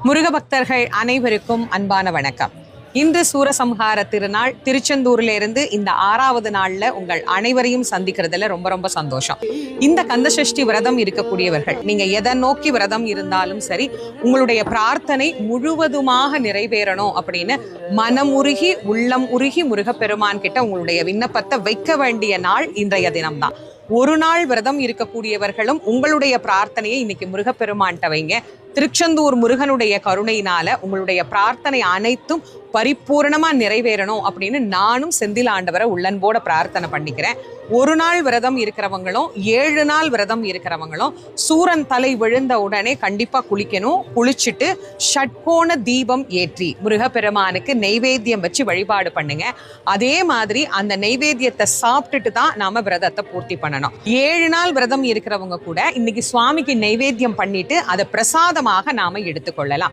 முருக பக்தர்கள் அனைவருக்கும் அன்பான வணக்கம். இன்று சூரசம்ஹார திருநாள். திருச்செந்தூர்ல இருந்து இந்த 6வது நாள்ல உங்கள் அனைவரையும் சந்திக்கிறதுல ரொம்ப ரொம்ப சந்தோஷம். இந்த கந்தசஷ்டி விரதம் இருக்கக்கூடியவர்கள், நீங்க எதை நோக்கி விரதம் இருந்தாலும் சரி, உங்களுடைய பிரார்த்தனை முழுவதுமாக நிறைவேறணும் அப்படின்னு மனமுருகி உள்ளம் உருகி முருகப்பெருமான் கிட்ட உங்களுடைய விண்ணப்பத்தை வைக்க வேண்டிய நாள் இன்றைய தினம்தான். ஒரு நாள் விரதம் இருக்கக்கூடியவர்களும் உங்களுடைய பிரார்த்தனையை இன்னைக்கு முருகப்பெருமான்கிட்ட வைங்க. திருச்செந்தூர் முருகனுடைய கருணையினால உங்களுடைய பிரார்த்தனை அனைத்தும் பரிபூர்ணமா நிறைவேறணும் அப்படின்னு நானும் செந்தில் ஆண்டவரை உள்ளன்போட பிரார்த்தனை பண்ணிக்கிறேன். ஒரு நாள் விரதம் இருக்கிறவங்களும் 7 நாள் விரதம் இருக்கிறவங்களும் சூரன் தலை விழுந்த உடனே கண்டிப்பா குளிக்கணும். குளிச்சுட்டு ஷட்கோண தீபம் ஏற்றி முருகப்பெருமானுக்கு நெய்வேத்தியம் வச்சு வழிபாடு பண்ணுங்க. அதே மாதிரி அந்த நெய்வேத்தியத்தை சாப்பிட்டுட்டு தான் நாம விரதத்தை பூர்த்தி பண்ணணும். 7 நாள் விரதம் இருக்கிறவங்க கூட இன்னைக்கு சுவாமிக்கு நெய்வேத்தியம் பண்ணிட்டு அதை பிரசாதமாக நாம எடுத்துக்கொள்ளலாம்.